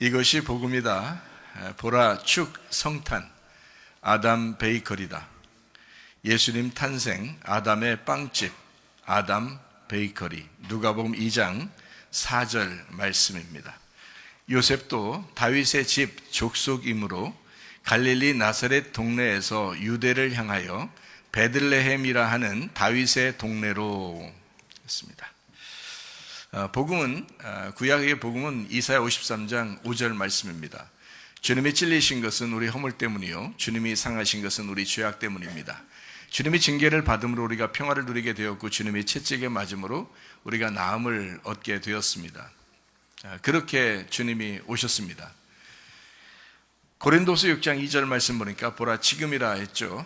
이것이 복음이다. 보라 축 성탄 아담 베이커리다. 예수님 탄생 아담의 빵집 아담 베이커리. 누가복음 2장 4절 말씀입니다. 요셉도 다윗의 집 족속이므로 갈릴리 나사렛 동네에서 유대를 향하여 베들레헴이라 하는 다윗의 동네로 했습니다. 복음은 구약의 복음은 이사야 53장 5절 말씀입니다. 주님이 찔리신 것은 우리 허물 때문이요 주님이 상하신 것은 우리 죄악 때문입니다. 주님이 징계를 받음으로 우리가 평화를 누리게 되었고 주님이 채찍에 맞음으로 우리가 나음을 얻게 되었습니다. 그렇게 주님이 오셨습니다. 고린도서 6장 2절 말씀 보니까 보라 지금이라 했죠.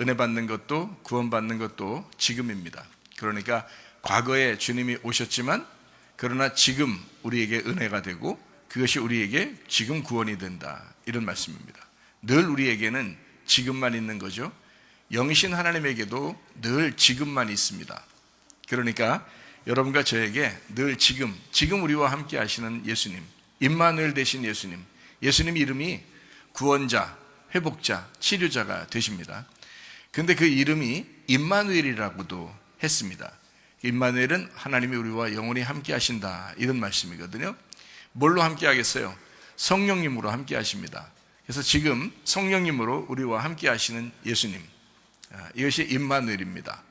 은혜 받는 것도 구원 받는 것도 지금입니다. 그러니까 과거에 주님이 오셨지만 그러나 지금 우리에게 은혜가 되고 그것이 우리에게 지금 구원이 된다, 이런 말씀입니다. 늘 우리에게는 지금만 있는 거죠. 영이신 하나님에게도 늘 지금만 있습니다. 그러니까 여러분과 저에게 늘 지금 우리와 함께 하시는 예수님, 임마누엘 되신 예수님, 예수님 이름이 구원자, 회복자, 치료자가 되십니다. 그런데 그 이름이 임마누엘이라고도 했습니다. 임마누엘은 하나님이 우리와 영원히 함께 하신다, 이런 말씀이거든요. 뭘로 함께 하겠어요? 성령님으로 함께 하십니다. 그래서 지금 성령님으로 우리와 함께 하시는 예수님, 이것이 임마누엘입니다.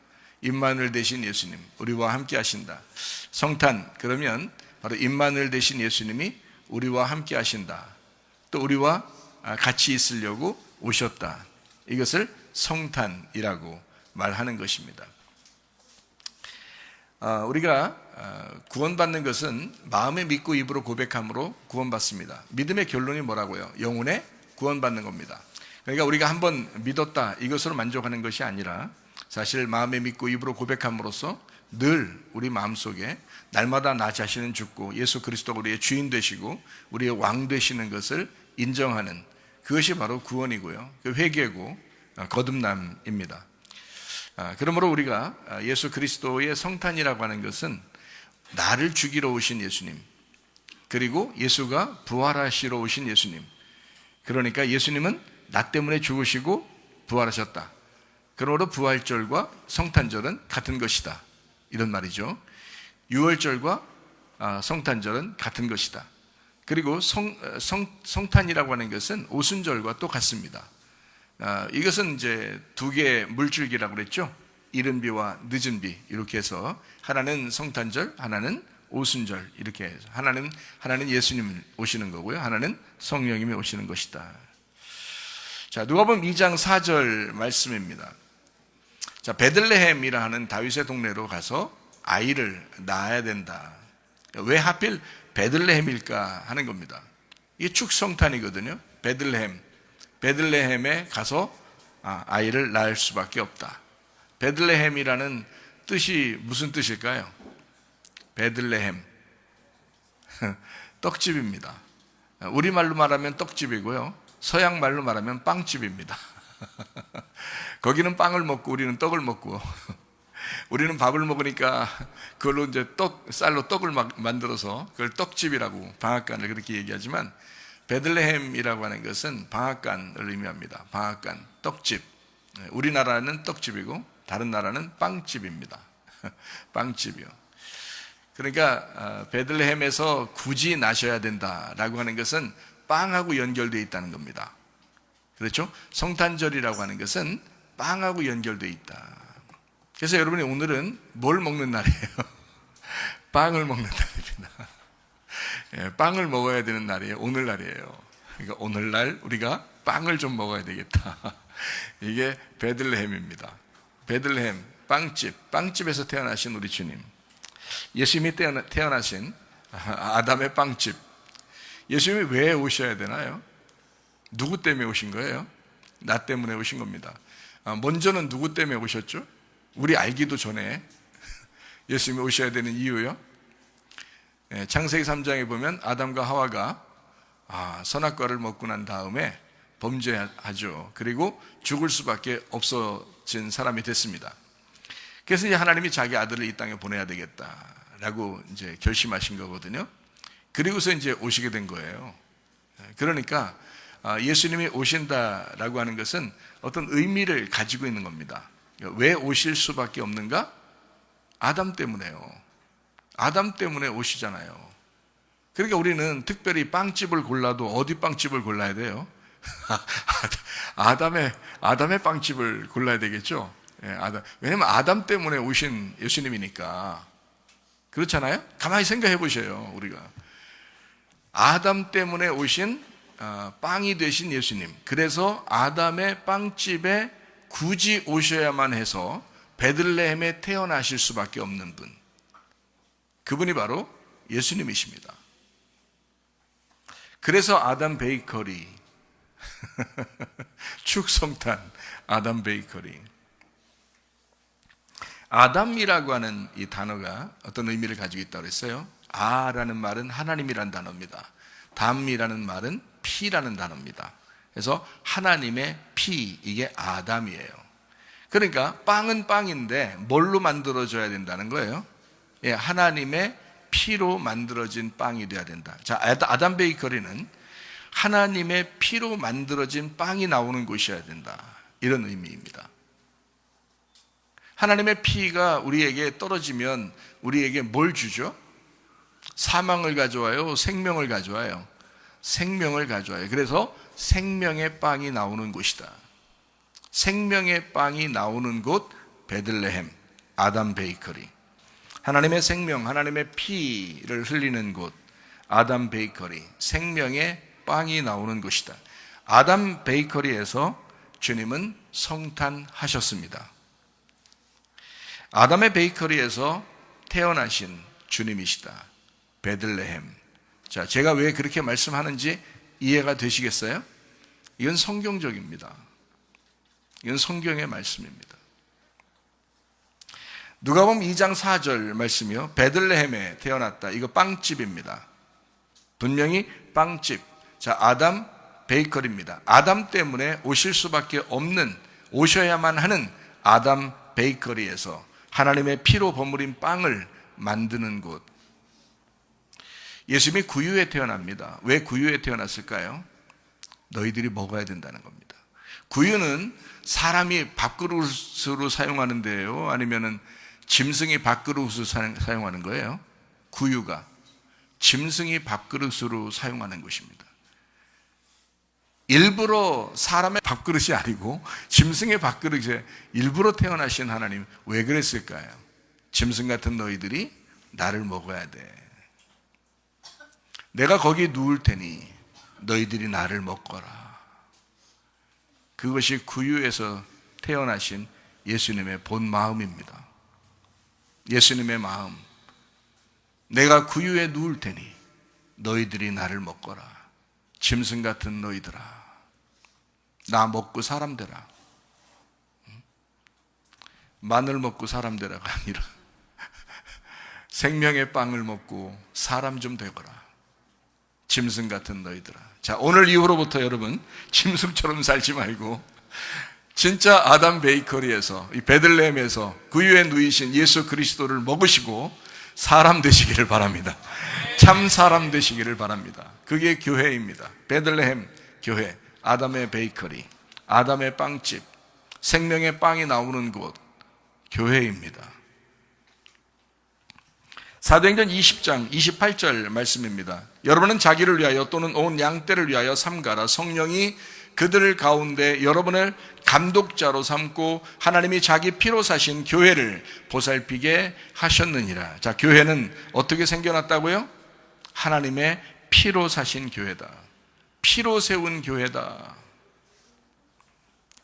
임마누엘 되신 예수님, 우리와 함께 하신다. 성탄, 그러면 바로 임마누엘 되신 예수님이 우리와 함께 하신다. 또 우리와 같이 있으려고 오셨다. 이것을 성탄이라고 말하는 것입니다. 우리가 구원받는 것은 마음에 믿고 입으로 고백함으로 구원받습니다. 믿음의 결론이 뭐라고요? 영혼의 구원받는 겁니다. 그러니까 우리가 한번 믿었다, 이것으로 만족하는 것이 아니라 사실 마음에 믿고 입으로 고백함으로써 늘 우리 마음속에 날마다 나 자신은 죽고 예수 그리스도가 우리의 주인 되시고 우리의 왕 되시는 것을 인정하는, 그것이 바로 구원이고요, 그 회개고 거듭남입니다. 그러므로 우리가 예수 그리스도의 성탄이라고 하는 것은 나를 죽이러 오신 예수님, 그리고 예수가 부활하시러 오신 예수님, 그러니까 예수님은 나 때문에 죽으시고 부활하셨다. 그러므로 부활절과 성탄절은 같은 것이다, 이런 말이죠. 유월절과 성탄절은 같은 것이다. 그리고 성탄이라고 하는 것은 오순절과 또 같습니다. 이것은 이제 두 개의 물줄기라고 그랬죠. 이른 비와 늦은 비, 이렇게 해서 하나는 성탄절, 하나는 오순절, 이렇게 해서 하나는 예수님이 오시는 거고요, 하나는 성령님이 오시는 것이다. 자, 누가복음 2장 4절 말씀입니다. 자, 베들레헴이라 하는 다윗의 동네로 가서 아이를 낳아야 된다. 왜 하필 베들레헴일까 하는 겁니다. 이게 축성탄이거든요. 베들레헴에 가서 아이를 낳을 수밖에 없다. 베들레헴이라는 뜻이 무슨 뜻일까요? 베들레헴, 떡집입니다. 우리말로 말하면 떡집이고요, 서양 말로 말하면 빵집입니다. 거기는 빵을 먹고 우리는 떡을 먹고, 우리는 밥을 먹으니까 그걸로 이제 쌀로 떡을 만들어서 그걸 떡집이라고, 방앗간을 그렇게 얘기하지만 베들레헴이라고 하는 것은 방앗간을 의미합니다. 방앗간, 떡집. 우리나라는 떡집이고 다른 나라는 빵집입니다. 빵집이요. 그러니까 베들레헴에서 굳이 나셔야 된다라고 하는 것은 빵하고 연결되어 있다는 겁니다. 그렇죠? 성탄절이라고 하는 것은 빵하고 연결되어 있다. 그래서 여러분이 오늘은 뭘 먹는 날이에요? 빵을 먹는 날입니다. 빵을 먹어야 되는 날이에요. 오늘날이에요. 그러니까 오늘날 우리가 빵을 좀 먹어야 되겠다. 이게 베들레헴입니다. 베들레헴, 빵집에서 태어나신 우리 주님, 예수님이 태어나신 아담의 빵집. 예수님이 왜 오셔야 되나요? 누구 때문에 오신 거예요? 나 때문에 오신 겁니다. 먼저는 누구 때문에 오셨죠? 우리 알기도 전에 예수님이 오셔야 되는 이유요? 창세기 3장에 보면 아담과 하와가 선악과를 먹고 난 다음에 범죄하죠. 그리고 죽을 수밖에 없어진 사람이 됐습니다. 그래서 이제 하나님이 자기 아들을 이 땅에 보내야 되겠다라고 이제 결심하신 거거든요. 그리고서 이제 오시게 된 거예요. 그러니까 예수님이 오신다라고 하는 것은 어떤 의미를 가지고 있는 겁니다. 왜 오실 수밖에 없는가? 아담 때문에요. 아담 때문에 오시잖아요. 그러니까 우리는 특별히 빵집을 골라도 어디 빵집을 골라야 돼요? 아담의 빵집을 골라야 되겠죠? 왜냐면 아담 때문에 오신 예수님이니까. 그렇잖아요? 가만히 생각해 보셔요, 우리가. 아담 때문에 오신 빵이 되신 예수님. 그래서 아담의 빵집에 굳이 오셔야만 해서 베들레헴에 태어나실 수밖에 없는 분. 그분이 바로 예수님이십니다. 그래서 아담 베이커리, 축성탄 아담 베이커리. 아담이라고 하는 이 단어가 어떤 의미를 가지고 있다고 했어요. 아라는 말은 하나님이라는 단어입니다. 담이라는 말은 피라는 단어입니다. 그래서 하나님의 피, 이게 아담이에요. 그러니까 빵은 빵인데 뭘로 만들어져야 된다는 거예요? 하나님의 피로 만들어진 빵이 돼야 된다. 자, 아담 베이커리는 하나님의 피로 만들어진 빵이 나오는 곳이어야 된다. 이런 의미입니다. 하나님의 피가 우리에게 떨어지면 우리에게 뭘 주죠? 사망을 가져와요? 생명을 가져와요? 생명을 가져와요. 그래서 생명의 빵이 나오는 곳이다. 생명의 빵이 나오는 곳 베들레헴, 아담 베이커리. 하나님의 생명, 하나님의 피를 흘리는 곳 아담 베이커리, 생명의 빵이 나오는 곳이다. 아담 베이커리에서 주님은 성탄하셨습니다. 아담의 베이커리에서 태어나신 주님이시다. 베들레헴. 자, 제가 왜 그렇게 말씀하는지 이해가 되시겠어요? 이건 성경적입니다. 이건 성경의 말씀입니다. 누가복음 2장 4절 말씀이요. 베들레헴에 태어났다. 이거 빵집입니다. 분명히 빵집. 자, 아담 베이커리입니다. 아담 때문에 오실 수밖에 없는, 오셔야만 하는 아담 베이커리에서 하나님의 피로 버무린 빵을 만드는 곳. 예수님이 구유에 태어납니다. 왜 구유에 태어났을까요? 너희들이 먹어야 된다는 겁니다. 구유는 사람이 밥그릇으로 사용하는 데예요? 아니면은 짐승이 밥그릇으로 사용하는 거예요? 구유가 짐승이 밥그릇으로 사용하는 것입니다. 일부러 사람의 밥그릇이 아니고 짐승의 밥그릇에 일부러 태어나신 하나님, 왜 그랬을까요? 짐승 같은 너희들이 나를 먹어야 돼. 내가 거기 누울 테니 너희들이 나를 먹거라. 그것이 구유에서 태어나신 예수님의 본 마음입니다. 예수님의 마음. 내가 구유에 누울 테니 너희들이 나를 먹거라. 짐승 같은 너희들아, 나 먹고 사람 되라. 마늘 먹고 사람 되라가 아니라 생명의 빵을 먹고 사람 좀 되거라. 짐승 같은 너희들아. 자, 오늘 이후로부터 여러분 짐승처럼 살지 말고 진짜 아담 베이커리에서, 이 베들레헴에서 구유에 누이신 예수 그리스도를 먹으시고 사람 되시기를 바랍니다. 참 사람 되시기를 바랍니다. 그게 교회입니다. 베들레헴 교회, 아담의 베이커리, 아담의 빵집, 생명의 빵이 나오는 곳, 교회입니다. 사도행전 20장 28절 말씀입니다. 여러분은 자기를 위하여 또는 온 양떼를 위하여 삼가라. 성령이 그들 가운데 여러분을 감독자로 삼고 하나님이 자기 피로 사신 교회를 보살피게 하셨느니라. 자, 교회는 어떻게 생겨났다고요? 하나님의 피로 사신 교회다. 피로 세운 교회다.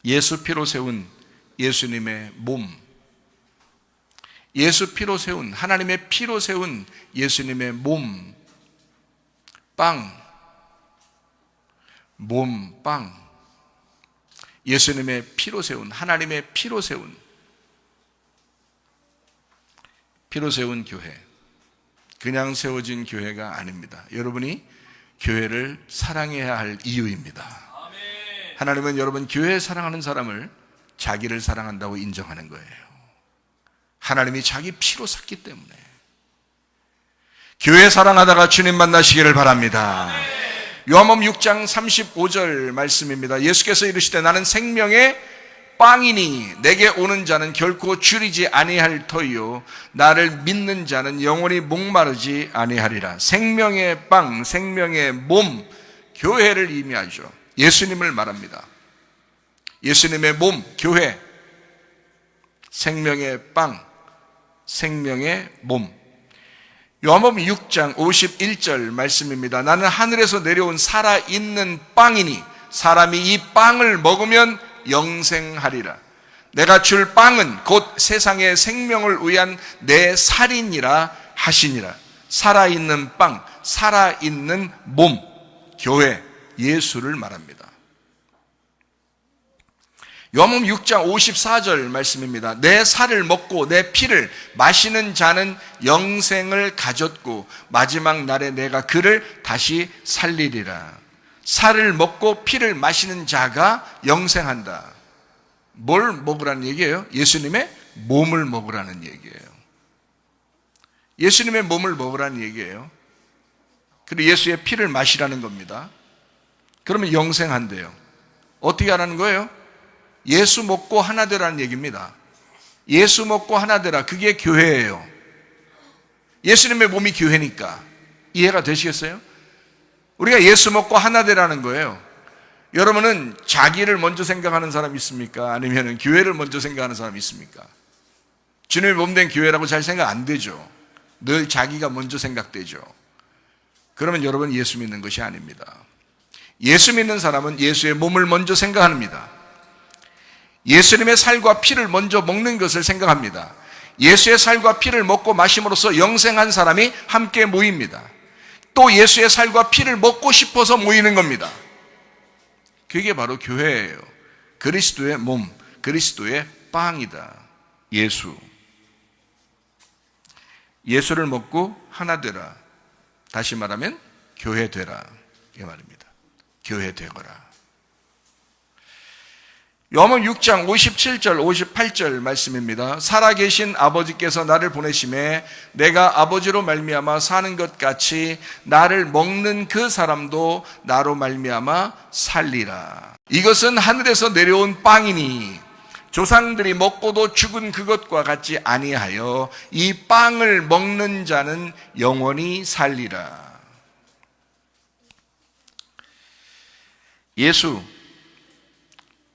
예수 피로 세운 예수님의 몸, 예수 피로 세운, 하나님의 피로 세운 예수님의 몸, 빵, 몸, 빵. 예수님의 피로 세운, 하나님의 피로 세운 교회. 그냥 세워진 교회가 아닙니다. 여러분이 교회를 사랑해야 할 이유입니다. 하나님은 여러분 교회 사랑하는 사람을 자기를 사랑한다고 인정하는 거예요. 하나님이 자기 피로 샀기 때문에. 교회 사랑하다가 주님 만나시기를 바랍니다. 요한복음 6장 35절 말씀입니다. 예수께서 이르시되 나는 생명의 빵이니 내게 오는 자는 결코 줄이지 아니할 터이요 나를 믿는 자는 영원히 목마르지 아니하리라. 생명의 빵, 생명의 몸, 교회를 의미하죠. 예수님을 말합니다. 예수님의 몸, 교회, 생명의 빵, 생명의 몸. 요한복음 6장 51절 말씀입니다. 나는 하늘에서 내려온 살아있는 빵이니 사람이 이 빵을 먹으면 영생하리라. 내가 줄 빵은 곧 세상의 생명을 위한 내 살이니라 하시니라. 살아있는 빵, 살아있는 몸, 교회, 예수를 말합니다. 요한복음 6장 54절 말씀입니다. 내 살을 먹고 내 피를 마시는 자는 영생을 가졌고 마지막 날에 내가 그를 다시 살리리라. 살을 먹고 피를 마시는 자가 영생한다. 뭘 먹으라는 얘기예요? 예수님의 몸을 먹으라는 얘기예요. 예수님의 몸을 먹으라는 얘기예요. 그리고 예수의 피를 마시라는 겁니다. 그러면 영생한대요. 어떻게 하라는 거예요? 예수 먹고 하나 되라는 얘기입니다. 예수 먹고 하나 되라. 그게 교회예요. 예수님의 몸이 교회니까. 이해가 되시겠어요? 우리가 예수 먹고 하나 되라는 거예요. 여러분은 자기를 먼저 생각하는 사람이 있습니까? 아니면 교회를 먼저 생각하는 사람이 있습니까? 주님의 몸된 교회라고 잘 생각 안 되죠. 늘 자기가 먼저 생각되죠. 그러면 여러분 예수 믿는 것이 아닙니다. 예수 믿는 사람은 예수의 몸을 먼저 생각합니다. 예수님의 살과 피를 먼저 먹는 것을 생각합니다. 예수의 살과 피를 먹고 마심으로써 영생한 사람이 함께 모입니다. 또 예수의 살과 피를 먹고 싶어서 모이는 겁니다. 그게 바로 교회예요. 그리스도의 몸, 그리스도의 빵이다. 예수. 예수를 먹고 하나 되라. 다시 말하면 교회 되라. 이 말입니다. 교회 되거라. 요한복음 6장 57절 58절 말씀입니다. 살아계신 아버지께서 나를 보내심에 내가 아버지로 말미암아 사는 것 같이 나를 먹는 그 사람도 나로 말미암아 살리라. 이것은 하늘에서 내려온 빵이니 조상들이 먹고도 죽은 그것과 같지 아니하여 이 빵을 먹는 자는 영원히 살리라. 예수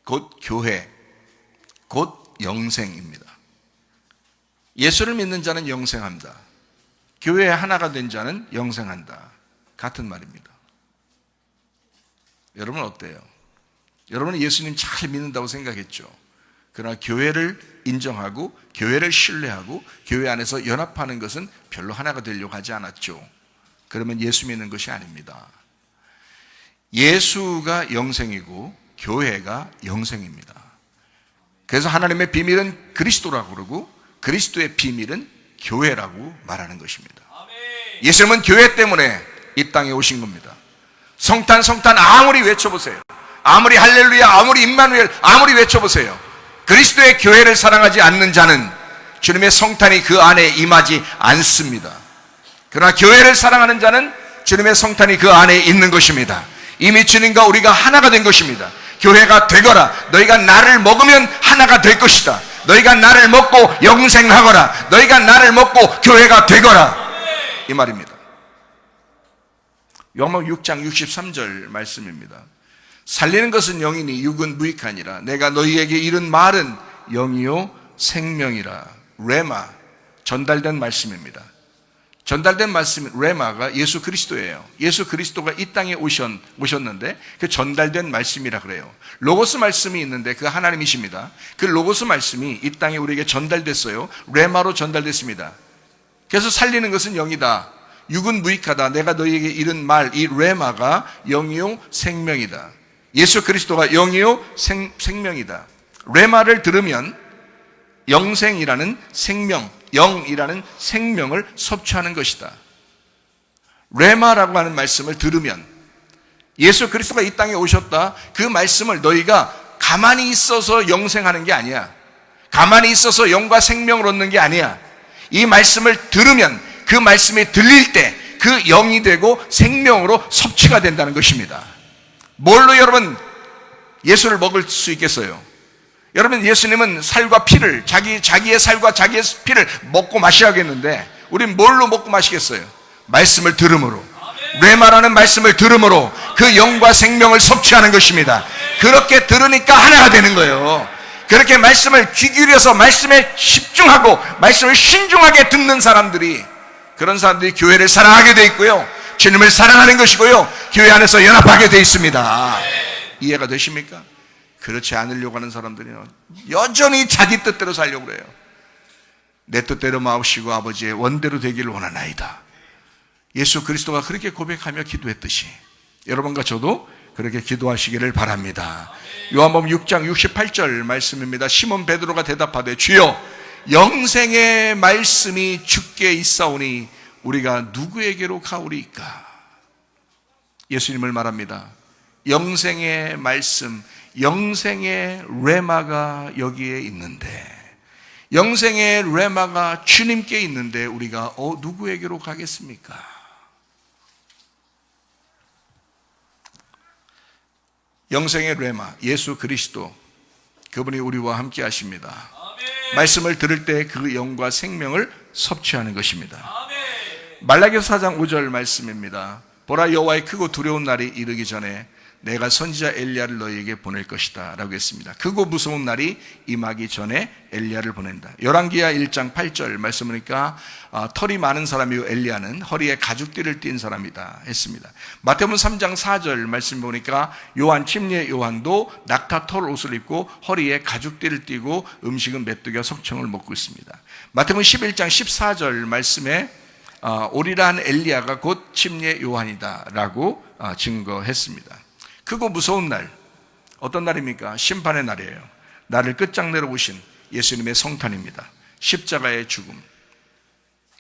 곧 교회, 곧 영생입니다. 예수를 믿는 자는 영생합니다. 교회에 하나가 된 자는 영생한다. 같은 말입니다. 여러분 어때요? 여러분은 예수님 잘 믿는다고 생각했죠. 그러나 교회를 인정하고 교회를 신뢰하고 교회 안에서 연합하는 것은 별로 하나가 되려고 하지 않았죠. 그러면 예수 믿는 것이 아닙니다. 예수가 영생이고 교회가 영생입니다. 그래서 하나님의 비밀은 그리스도라고 그러고 그리스도의 비밀은 교회라고 말하는 것입니다. 예수님은 교회 때문에 이 땅에 오신 겁니다. 성탄 성탄 아무리 외쳐보세요. 아무리 할렐루야 아무리 임마누엘 아무리 외쳐보세요. 그리스도의 교회를 사랑하지 않는 자는 주님의 성탄이 그 안에 임하지 않습니다. 그러나 교회를 사랑하는 자는 주님의 성탄이 그 안에 있는 것입니다. 이미 주님과 우리가 하나가 된 것입니다. 교회가 되거라. 너희가 나를 먹으면 하나가 될 것이다. 너희가 나를 먹고 영생하거라. 너희가 나를 먹고 교회가 되거라. 이 말입니다. 요한복음 6장 63절 말씀입니다. 살리는 것은 영이니 육은 무익하니라. 내가 너희에게 이른 말은 영이요 생명이라. 레마, 전달된 말씀입니다. 전달된 말씀, 레마가 예수 그리스도예요. 예수 그리스도가 이 땅에 오셨는데 그 전달된 말씀이라 그래요. 로고스 말씀이 있는데 그 하나님이십니다. 그 로고스 말씀이 이 땅에 우리에게 전달됐어요. 레마로 전달됐습니다. 그래서 살리는 것은 영이다. 육은 무익하다. 내가 너희에게 이른 말, 이 레마가 영이요 생명이다. 예수 그리스도가 영이요 생명이다. 레마를 들으면 영생이라는 생명, 영이라는 생명을 섭취하는 것이다. 레마라고 하는 말씀을 들으면 예수 그리스도가 이 땅에 오셨다. 그 말씀을 너희가 가만히 있어서 영생하는 게 아니야. 가만히 있어서 영과 생명을 얻는 게 아니야. 이 말씀을 들으면 그 말씀이 들릴 때 그 영이 되고 생명으로 섭취가 된다는 것입니다. 뭘로 여러분 예수를 먹을 수 있겠어요? 여러분, 예수님은 살과 피를, 자기의 살과 자기의 피를 먹고 마셔야겠는데 우린 뭘로 먹고 마시겠어요? 말씀을 들음으로, 뇌마라는 말씀을 들음으로 그 영과 생명을 섭취하는 것입니다. 그렇게 들으니까 하나가 되는 거예요. 그렇게 말씀을 귀 기울여서 말씀에 집중하고 말씀을 신중하게 듣는 사람들이, 그런 사람들이 교회를 사랑하게 돼 있고요, 주님을 사랑하는 것이고요, 교회 안에서 연합하게 돼 있습니다. 이해가 되십니까? 그렇지 않으려고 하는 사람들은 여전히 자기 뜻대로 살려고 그래요. 내 뜻대로 마옵시고 아버지의 원대로 되기를 원하나이다. 예수 그리스도가 그렇게 고백하며 기도했듯이 여러분과 저도 그렇게 기도하시기를 바랍니다. 요한복음 6장 68절 말씀입니다. 시몬 베드로가 대답하되 주여 영생의 말씀이 주께 있사오니 우리가 누구에게로 가오리이까? 예수님을 말합니다. 영생의 말씀, 영생의 레마가 여기에 있는데, 영생의 레마가 주님께 있는데 우리가 누구에게로 가겠습니까? 영생의 레마, 예수 그리스도, 그분이 우리와 함께 하십니다. 아멘. 말씀을 들을 때 그 영과 생명을 섭취하는 것입니다. 아멘. 말라기서 4장 5절 말씀입니다. 보라, 여호와의 크고 두려운 날이 이르기 전에 내가 선지자 엘리야를 너희에게 보낼 것이다 라고 했습니다. 크고 무서운 날이 임하기 전에 엘리야를 보낸다. 열왕기하 1장 8절 말씀 보니까 털이 많은 사람이요 엘리야는 허리에 가죽띠를 띈 사람이다 했습니다. 마태복음 3장 4절 말씀 보니까 요한, 침례 요한도 낙타 털 옷을 입고 허리에 가죽띠를 띠고 음식은 메뚜기와 석청을 먹고 있습니다. 마태복음 11장 14절 말씀에 오리라 한 엘리야가 곧 침례 요한이다 라고 증거했습니다. 크고 무서운 날, 어떤 날입니까? 심판의 날이에요. 나를 끝장내러 오신 예수님의 성탄입니다. 십자가의 죽음,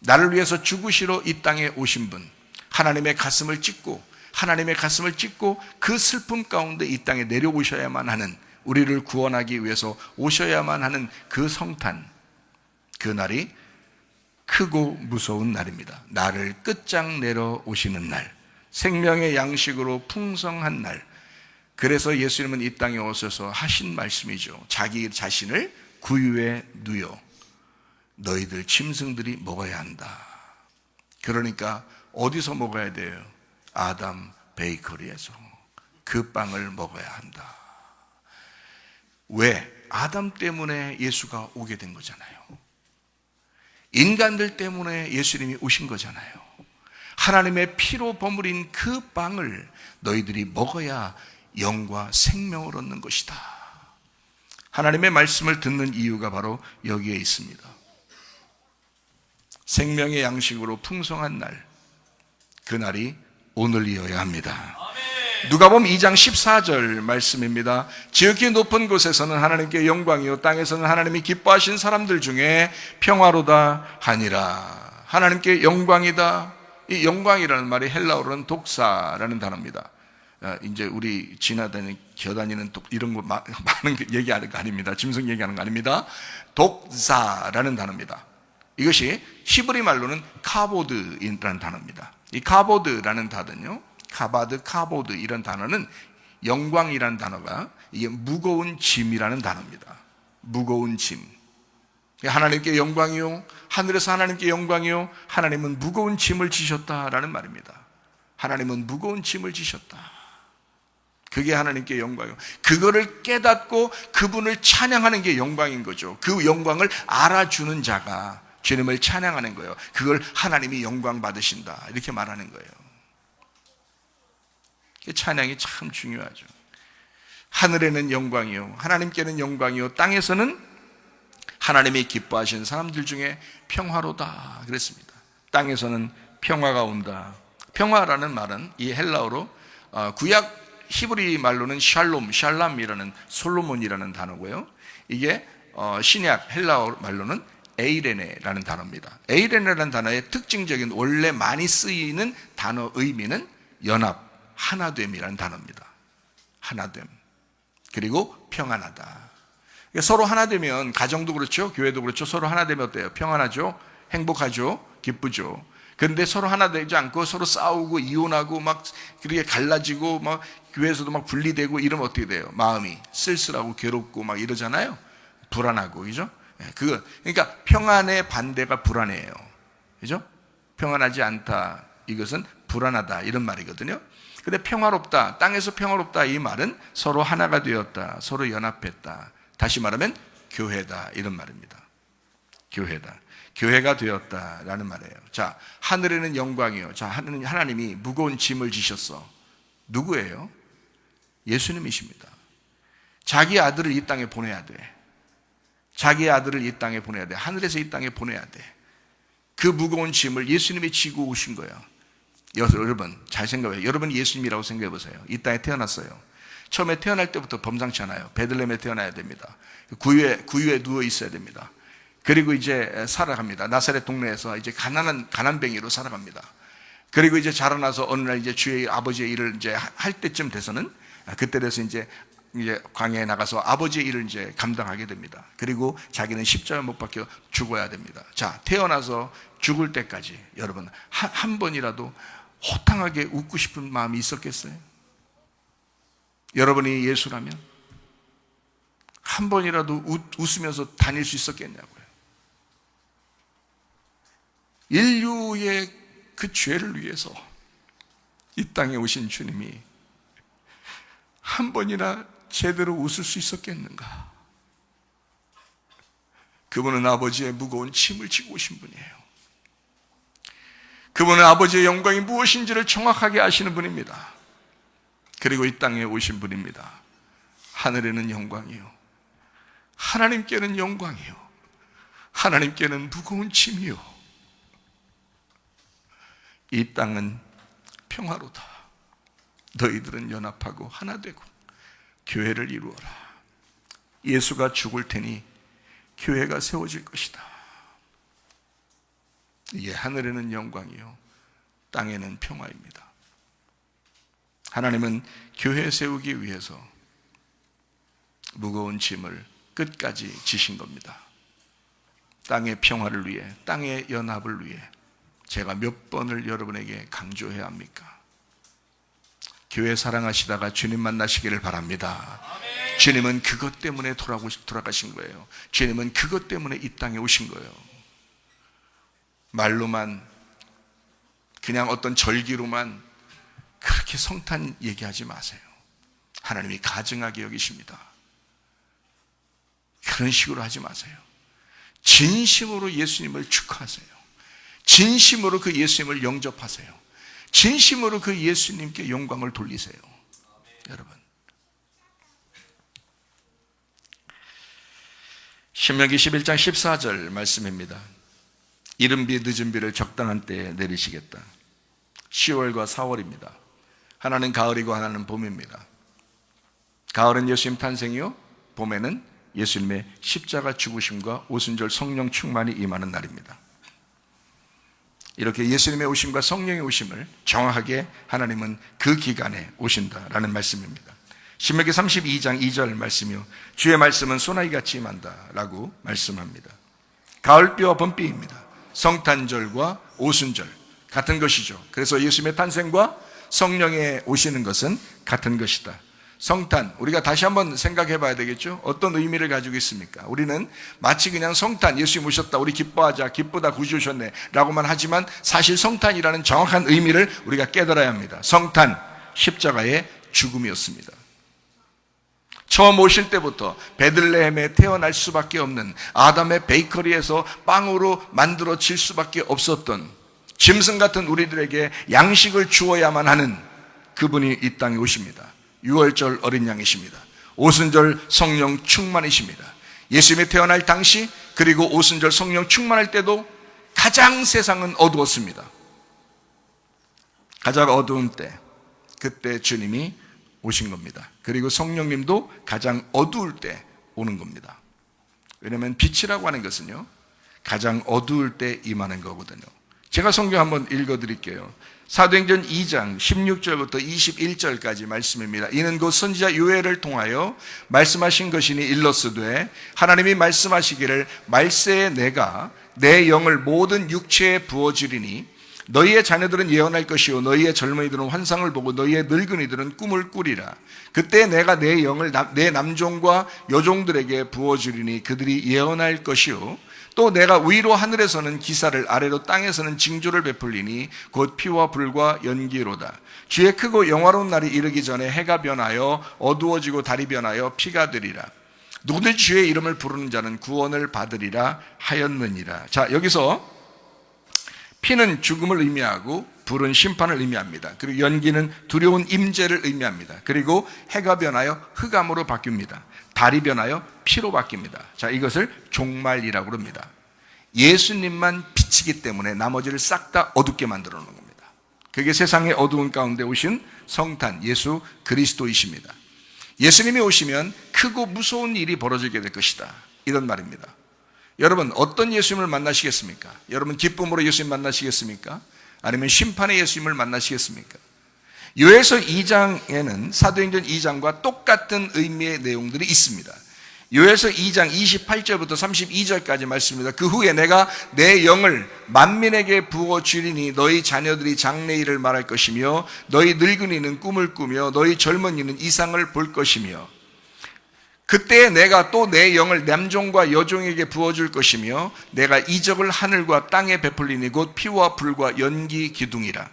나를 위해서 죽으시러 이 땅에 오신 분, 하나님의 가슴을 찢고 그 슬픔 가운데 이 땅에 내려오셔야만 하는, 우리를 구원하기 위해서 오셔야만 하는 그 성탄, 그 날이 크고 무서운 날입니다. 나를 끝장내러 오시는 날, 생명의 양식으로 풍성한 날. 그래서 예수님은 이 땅에 오셔서 하신 말씀이죠. 자기 자신을 구유에 누여 너희들 짐승들이 먹어야 한다. 그러니까 어디서 먹어야 돼요? 아담 베이커리에서 그 빵을 먹어야 한다. 왜? 아담 때문에 예수가 오게 된 거잖아요. 인간들 때문에 예수님이 오신 거잖아요. 하나님의 피로 버무린 그 빵을 너희들이 먹어야 영과 생명을 얻는 것이다. 하나님의 말씀을 듣는 이유가 바로 여기에 있습니다. 생명의 양식으로 풍성한 날, 그 날이 오늘이어야 합니다. 누가복음 2장 14절 말씀입니다. 지극히 높은 곳에서는 하나님께 영광이요 땅에서는 하나님이 기뻐하신 사람들 중에 평화로다 하니라. 하나님께 영광이다. 이 영광이라는 말이 헬라어로는 독사라는 단어입니다. 이제 우리 기어다니는 이런 거 많은 얘기하는 거 아닙니다. 짐승 얘기하는 거 아닙니다. 독사라는 단어입니다. 이것이 히브리 말로는 카보드라는 단어입니다. 이 카보드라는 단어는요, 카보드 이런 단어는 영광이라는 단어가 이게 무거운 짐이라는 단어입니다. 무거운 짐. 하나님께 영광이요, 하늘에서 하나님께 영광이요, 하나님은 무거운 짐을 지셨다라는 말입니다. 하나님은 무거운 짐을 지셨다. 그게 하나님께 영광이요. 그거를 깨닫고 그분을 찬양하는 게 영광인 거죠. 그 영광을 알아주는 자가 주님을 찬양하는 거예요. 그걸 하나님이 영광 받으신다 이렇게 말하는 거예요. 찬양이 참 중요하죠. 하늘에는 영광이요, 하나님께는 영광이요, 땅에서는 하나님이 기뻐하시는 사람들 중에 평화로다 그랬습니다. 땅에서는 평화가 온다. 평화라는 말은 이 헬라어로 구약 히브리 말로는 샬람이라는 솔로몬이라는 단어고요. 이게 신약 헬라어 말로는 에이레네라는 단어입니다. 에이레네라는 단어의 특징적인 원래 많이 쓰이는 단어 의미는 연합, 하나됨이라는 단어입니다. 하나됨. 그리고 평안하다. 서로 하나 되면 가정도 그렇죠, 교회도 그렇죠. 서로 하나 되면 어때요? 평안하죠, 행복하죠, 기쁘죠. 그런데 서로 하나 되지 않고 서로 싸우고 이혼하고 막 그렇게 갈라지고 막 교회에서도 막 분리되고 이러면 어떻게 돼요? 마음이 쓸쓸하고 괴롭고 막 이러잖아요. 불안하고, 그죠? 그러니까 평안의 반대가 불안해요. 그죠? 평안하지 않다. 이것은 불안하다. 이런 말이거든요. 근데 평화롭다. 땅에서 평화롭다. 이 말은 서로 하나가 되었다. 서로 연합했다. 다시 말하면 교회다. 이런 말입니다. 교회다. 교회가 되었다라는 말이에요. 자, 하늘에는 영광이요. 자, 하나님이 무거운 짐을 지셨어. 누구예요? 예수님이십니다. 자기 아들을 이 땅에 보내야 돼. 자기 아들을 이 땅에 보내야 돼. 하늘에서 이 땅에 보내야 돼. 그 무거운 짐을 예수님이 지고 오신 거예요. 여러분, 잘 생각해요. 여러분 예수님이라고 생각해 보세요. 이 땅에 태어났어요. 처음에 태어날 때부터 범상치 않아요. 베들레헴에 태어나야 됩니다. 구유에 누워 있어야 됩니다. 그리고 이제 살아갑니다. 나사렛 동네에서 이제 가난뱅이로 살아갑니다. 그리고 이제 자라나서 어느 날 이제 주의 아버지의 일을 이제 할 때쯤 돼서는 그때 돼서 이제 광야에 나가서 아버지의 일을 이제 감당하게 됩니다. 그리고 자기는 십자가 못 박혀 죽어야 됩니다. 자, 태어나서 죽을 때까지 여러분 한 번이라도 호탕하게 웃고 싶은 마음이 있었겠어요? 여러분이 예수라면 한 번이라도 웃으면서 다닐 수 있었겠냐고요. 인류의 그 죄를 위해서 이 땅에 오신 주님이 한 번이나 제대로 웃을 수 있었겠는가? 그분은 아버지의 무거운 짐을 지고 오신 분이에요. 그분은 아버지의 영광이 무엇인지를 정확하게 아시는 분입니다. 그리고 이 땅에 오신 분입니다. 하늘에는 영광이요, 하나님께는 영광이요, 하나님께는 무거운 짐이요, 이 땅은 평화로다. 너희들은 연합하고 하나 되고 교회를 이루어라. 예수가 죽을 테니 교회가 세워질 것이다. 이게 하늘에는 영광이요, 땅에는 평화입니다. 하나님은 교회 세우기 위해서 무거운 짐을 끝까지 지신 겁니다. 땅의 평화를 위해, 땅의 연합을 위해. 제가 몇 번을 여러분에게 강조해야 합니까? 교회 사랑하시다가 주님 만나시기를 바랍니다. 아멘. 주님은 그것 때문에 돌아가신 거예요. 주님은 그것 때문에 이 땅에 오신 거예요. 말로만, 그냥 어떤 절기로만 그렇게 성탄 얘기하지 마세요. 하나님이 가증하게 여기십니다. 그런 식으로 하지 마세요. 진심으로 예수님을 축하하세요. 진심으로 그 예수님을 영접하세요. 진심으로 그 예수님께 영광을 돌리세요. 여러분, 신명기 11장 14절 말씀입니다. 이른 비 늦은 비를 적당한 때에 내리시겠다. 10월과 4월입니다. 하나는 가을이고 하나는 봄입니다. 가을은 예수님 탄생이요, 봄에는 예수님의 십자가 죽으심과 오순절 성령 충만이 임하는 날입니다. 이렇게 예수님의 오심과 성령의 오심을 정확하게 하나님은 그 기간에 오신다라는 말씀입니다. 신명기 32장 2절 말씀이요, 주의 말씀은 소나기같이 임한다 라고 말씀합니다. 가을비와 봄비입니다. 성탄절과 오순절 같은 것이죠. 그래서 예수님의 탄생과 성령의 오시는 것은 같은 것이다. 성탄, 우리가 다시 한번 생각해 봐야 되겠죠? 어떤 의미를 가지고 있습니까? 우리는 마치 그냥 성탄, 예수님 오셨다, 우리 기뻐하자, 기쁘다, 구주 오셨네 라고만 하지만 사실 성탄이라는 정확한 의미를 우리가 깨달아야 합니다. 성탄, 십자가의 죽음이었습니다. 처음 오실 때부터 베들레헴에 태어날 수밖에 없는, 아담의 베이커리에서 빵으로 만들어질 수밖에 없었던 짐승 같은 우리들에게 양식을 주어야만 하는 그분이 이 땅에 오십니다. 6월절 어린 양이십니다. 오순절 성령 충만이십니다. 예수님이 태어날 당시, 그리고 오순절 성령 충만할 때도 가장 세상은 어두웠습니다. 가장 어두운 때, 그때 주님이 오신 겁니다. 그리고 성령님도 가장 어두울 때 오는 겁니다. 왜냐하면 빛이라고 하는 것은요, 가장 어두울 때 임하는 거거든요. 제가 성경 한번 읽어드릴게요. 사도행전 2장 16절부터 21절까지 말씀입니다. 이는 곧 선지자 요엘을 통하여 말씀하신 것이니 일러스되, 하나님이 말씀하시기를 말세에 내가 내 영을 모든 육체에 부어주리니 너희의 자녀들은 예언할 것이요 너희의 젊은이들은 환상을 보고 너희의 늙은이들은 꿈을 꾸리라. 그때 내가 내 영을 내 남종과 여종들에게 부어주리니 그들이 예언할 것이요 또 내가 위로 하늘에서는 기사를 아래로 땅에서는 징조를 베풀리니 곧 피와 불과 연기로다. 주의 크고 영화로운 날이 이르기 전에 해가 변하여 어두워지고 달이 변하여 피가 되리라. 누구든지 주의 이름을 부르는 자는 구원을 받으리라 하였느니라. 자, 여기서 피는 죽음을 의미하고 불은 심판을 의미합니다. 그리고 연기는 두려운 임재를 의미합니다. 그리고 해가 변하여 흑암으로 바뀝니다. 달이 변하여 피로 바뀝니다. 자, 이것을 종말이라고 합니다. 예수님만 빛이기 때문에 나머지를 싹 다 어둡게 만들어 놓은 겁니다. 그게 세상의 어두운 가운데 오신 성탄 예수 그리스도이십니다. 예수님이 오시면 크고 무서운 일이 벌어지게 될 것이다, 이런 말입니다. 여러분, 어떤 예수님을 만나시겠습니까? 여러분, 기쁨으로 예수님 만나시겠습니까? 아니면 심판의 예수님을 만나시겠습니까? 요엘서 2장에는 사도행전 2장과 똑같은 의미의 내용들이 있습니다. 요엘서 2장 28절부터 32절까지 말씀입니다. 그 후에 내가 내 영을 만민에게 부어주리니 너희 자녀들이 장래일을 말할 것이며 너희 늙은이는 꿈을 꾸며 너희 젊은이는 이상을 볼 것이며 그때 내가 또 내 영을 남종과 여종에게 부어줄 것이며 내가 이적을 하늘과 땅에 베풀리니 곧 피와 불과 연기 기둥이라.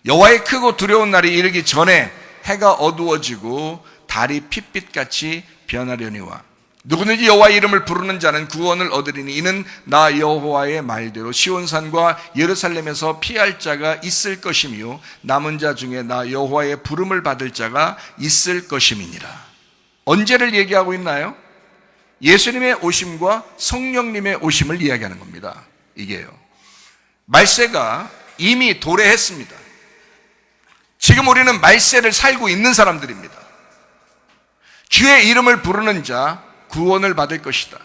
여호와의 크고 두려운 날이 이르기 전에 해가 어두워지고 달이 핏빛같이 변하려니와 누구든지 여호와의 이름을 부르는 자는 구원을 얻으리니 이는 나 여호와의 말대로 시온산과 예루살렘에서 피할 자가 있을 것이며 남은 자 중에 나 여호와의 부름을 받을 자가 있을 것임이니라. 언제를 얘기하고 있나요? 예수님의 오심과 성령님의 오심을 이야기하는 겁니다. 이게요. 말세가 이미 도래했습니다. 지금 우리는 말세를 살고 있는 사람들입니다. 주의 이름을 부르는 자 구원을 받을 것이다.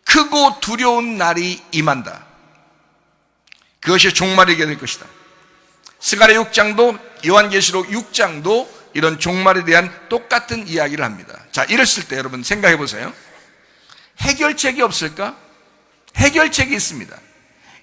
크고 두려운 날이 임한다. 그것이 종말이게 될 것이다. 스가랴 6장도 요한계시록 6장도 이런 종말에 대한 똑같은 이야기를 합니다. 자, 이랬을 때 여러분 생각해 보세요. 해결책이 없을까? 해결책이 있습니다.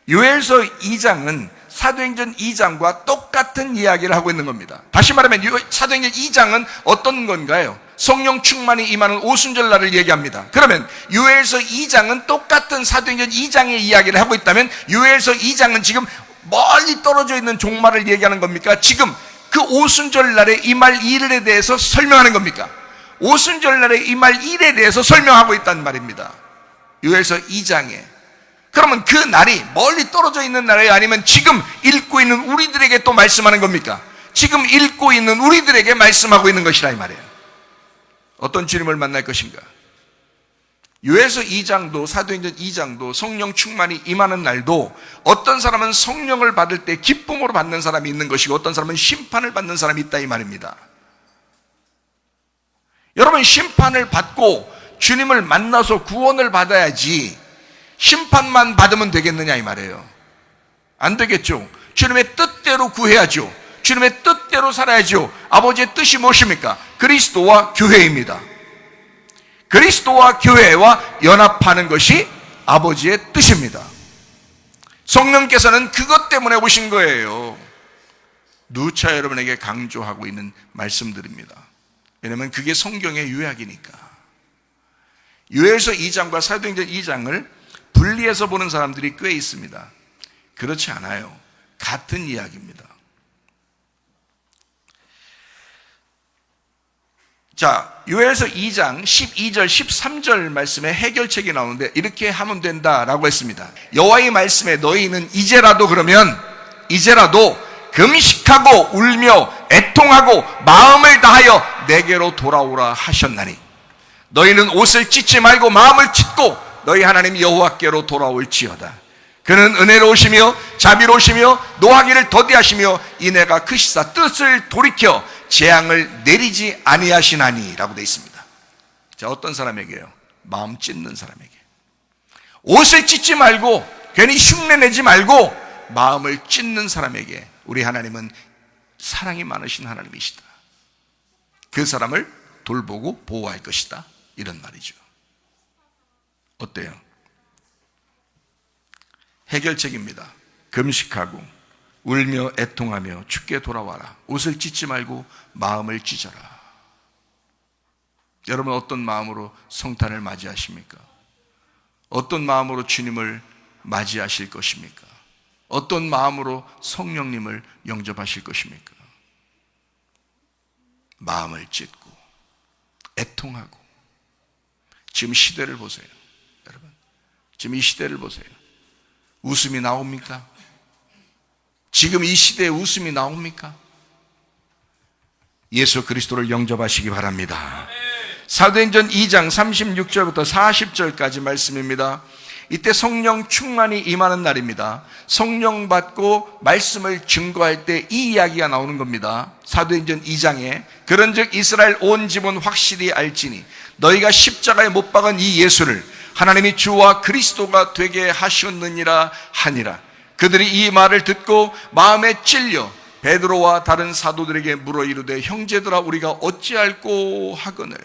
요엘서 2장은 사도행전 2장과 똑같은 이야기를 하고 있는 겁니다. 다시 말하면 사도행전 2장은 어떤 건가요? 성령 충만이 임하는 오순절날을 얘기합니다. 그러면 요엘서 2장은 똑같은 사도행전 2장의 이야기를 하고 있다면 요엘서 2장은 지금 멀리 떨어져 있는 종말을 얘기하는 겁니까? 지금 그 오순절날에 임할 일에 대해서 설명하는 겁니까? 오순절날에 임할 일에 대해서 설명하고 있단 말입니다. 요엘서 2장에. 그러면 그 날이 멀리 떨어져 있는 날이에요? 아니면 지금 읽고 있는 우리들에게 또 말씀하는 겁니까? 지금 읽고 있는 우리들에게 말씀하고 있는 것이라 이 말이에요. 어떤 주님을 만날 것인가? 요엘서 2장도 사도행전 2장도 성령 충만이 임하는 날도 어떤 사람은 성령을 받을 때 기쁨으로 받는 사람이 있는 것이고 어떤 사람은 심판을 받는 사람이 있다 이 말입니다. 여러분, 심판을 받고 주님을 만나서 구원을 받아야지 심판만 받으면 되겠느냐 이 말이에요. 안 되겠죠. 주님의 뜻대로 구해야죠. 주님의 뜻대로 살아야죠. 아버지의 뜻이 무엇입니까? 그리스도와 교회입니다. 그리스도와 교회와 연합하는 것이 아버지의 뜻입니다. 성령께서는 그것 때문에 오신 거예요. 누차 여러분에게 강조하고 있는 말씀들입니다. 왜냐하면 그게 성경의 요약이니까. 요엘서 2장과 사도행전 2장을 분리해서 보는 사람들이 꽤 있습니다. 그렇지 않아요. 같은 이야기입니다. 자, 요엘서 2장 12절 13절 말씀에 해결책이 나오는데 이렇게 하면 된다라고 했습니다. 여호와의 말씀에 너희는 이제라도 금식하고 울며 애통하고 마음을 다하여 내게로 돌아오라 하셨나니 너희는 옷을 찢지 말고 마음을 찢고 너희 하나님 여호와께로 돌아올지어다. 그는 은혜로우시며 자비로우시며 노하기를 더디하시며 인애가 크시사 뜻을 돌이켜 재앙을 내리지 아니하시나니 라고 되어 있습니다. 자, 어떤 사람에게요? 마음 찢는 사람에게. 옷을 찢지 말고 괜히 흉내내지 말고 마음을 찢는 사람에게 우리 하나님은 사랑이 많으신 하나님이시다. 그 사람을 돌보고 보호할 것이다, 이런 말이죠. 어때요? 해결책입니다. 금식하고 울며 애통하며 주께 돌아와라. 옷을 찢지 말고 마음을 찢어라. 여러분, 어떤 마음으로 성탄을 맞이하십니까? 어떤 마음으로 주님을 맞이하실 것입니까? 어떤 마음으로 성령님을 영접하실 것입니까? 마음을 찢고 애통하고. 지금 시대를 보세요. 여러분, 지금 이 시대를 보세요. 웃음이 나옵니까? 지금 이 시대에 웃음이 나옵니까? 예수 그리스도를 영접하시기 바랍니다. 사도행전 2장 36절부터 40절까지 말씀입니다. 이때 성령 충만이 임하는 날입니다. 성령 받고 말씀을 증거할 때 이 이야기가 나오는 겁니다. 사도행전 2장에 그런즉 이스라엘 온 집은 확실히 알지니 너희가 십자가에 못 박은 이 예수를 하나님이 주와 그리스도가 되게 하셨느니라 하니라. 그들이 이 말을 듣고 마음에 찔려 베드로와 다른 사도들에게 물어 이르되 형제들아 우리가 어찌할꼬 하거늘.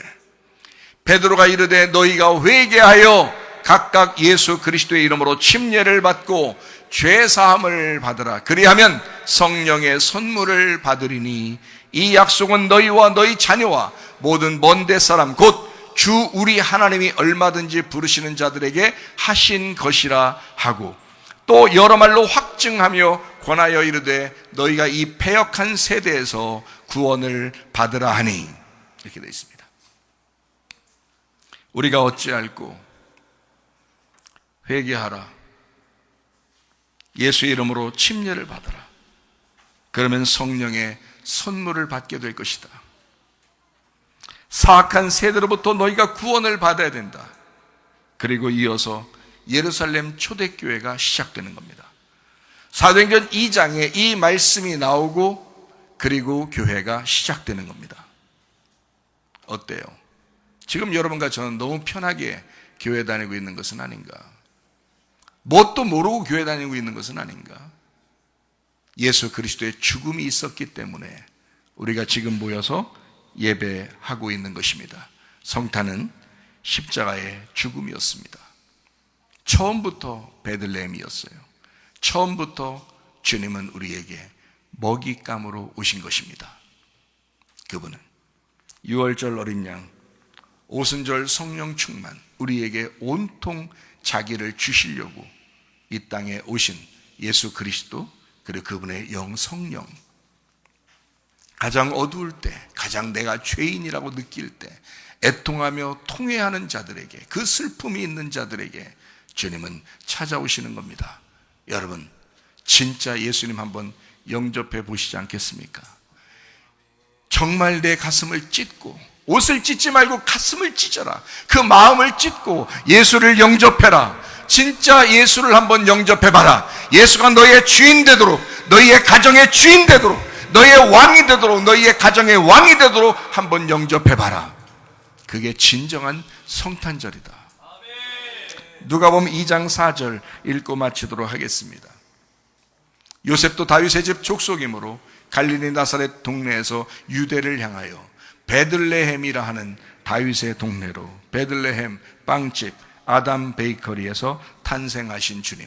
베드로가 이르되 너희가 회개하여 각각 예수 그리스도의 이름으로 침례를 받고 죄 사함을 받으라. 그리하면 성령의 선물을 받으리니 이 약속은 너희와 너희 자녀와 모든 먼데 사람 곧 주 우리 하나님이 얼마든지 부르시는 자들에게 하신 것이라 하고 또 여러 말로 확증하며 권하여 이르되 너희가 이 패역한 세대에서 구원을 받으라 하니. 이렇게 되어 있습니다. 우리가 어찌할꼬 회개하라. 예수의 이름으로 침례를 받아라. 그러면 성령의 선물을 받게 될 것이다. 사악한 세대로부터 너희가 구원을 받아야 된다. 그리고 이어서 예루살렘 초대교회가 시작되는 겁니다. 사도행전 2장에 이 말씀이 나오고 그리고 교회가 시작되는 겁니다. 어때요? 지금 여러분과 저는 너무 편하게 교회 다니고 있는 것은 아닌가? 뭣도 모르고 교회 다니고 있는 것은 아닌가? 예수 그리스도의 죽음이 있었기 때문에 우리가 지금 모여서 예배하고 있는 것입니다. 성탄은 십자가의 죽음이었습니다. 처음부터 베들레헴이었어요. 처음부터 주님은 우리에게 먹잇감으로 오신 것입니다. 그분은 유월절 어린 양, 오순절 성령 충만, 우리에게 온통 자기를 주시려고 이 땅에 오신 예수 그리스도, 그리고 그분의 영 성령. 가장 어두울 때, 가장 내가 죄인이라고 느낄 때 애통하며 통회하는 자들에게, 그 슬픔이 있는 자들에게 주님은 찾아오시는 겁니다. 여러분, 진짜 예수님 한번 영접해 보시지 않겠습니까? 정말 내 가슴을 찢고, 옷을 찢지 말고 가슴을 찢어라. 그 마음을 찢고 예수를 영접해라. 진짜 예수를 한번 영접해봐라. 예수가 너의 주인 되도록, 너희의 가정의 주인 되도록, 너희의 왕이 되도록, 너희의 가정의 왕이 되도록 한번 영접해봐라. 그게 진정한 성탄절이다. 누가복음 2장 4절 읽고 마치도록 하겠습니다. 요셉도 다윗의 집 족속이므로 갈릴리 나사렛 동네에서 유대를 향하여 베들레헴이라 하는 다윗의 동네로, 베들레헴 빵집 아담 베이커리에서 탄생하신 주님,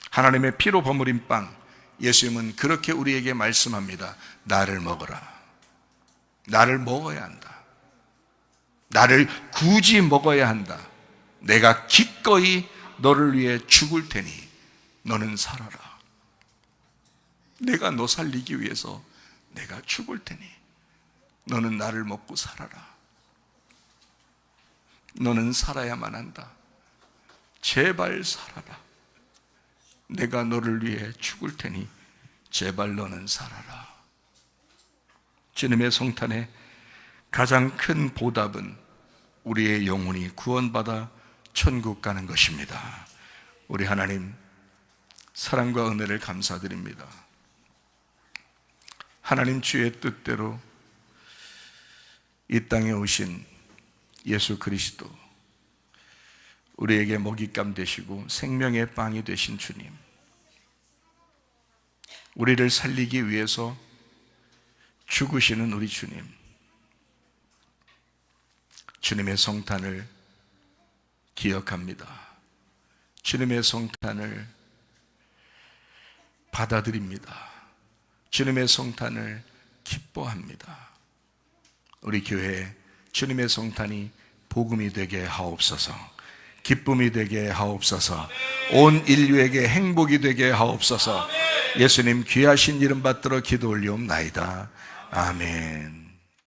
하나님의 피로 버무린 빵, 예수님은 그렇게 우리에게 말씀합니다. 나를 먹어라. 나를 먹어야 한다. 나를 굳이 먹어야 한다. 내가 기꺼이 너를 위해 죽을 테니 너는 살아라. 내가 너 살리기 위해서 내가 죽을 테니 너는 나를 먹고 살아라. 너는 살아야만 한다. 제발 살아라. 내가 너를 위해 죽을 테니 제발 너는 살아라. 주님의 성탄의 가장 큰 보답은 우리의 영혼이 구원받아 천국 가는 것입니다. 우리 하나님 사랑과 은혜를 감사드립니다. 하나님 주의 뜻대로 이 땅에 오신 예수 그리스도, 우리에게 먹잇감 되시고 생명의 빵이 되신 주님, 우리를 살리기 위해서 죽으시는 우리 주님, 주님의 성탄을 기억합니다. 주님의 성탄을 받아들입니다. 주님의 성탄을 기뻐합니다. 우리 교회 주님의 성탄이 복음이 되게 하옵소서, 기쁨이 되게 하옵소서, 온 인류에게 행복이 되게 하옵소서. 예수님 귀하신 이름 받들어 기도 올리옵나이다. 아멘.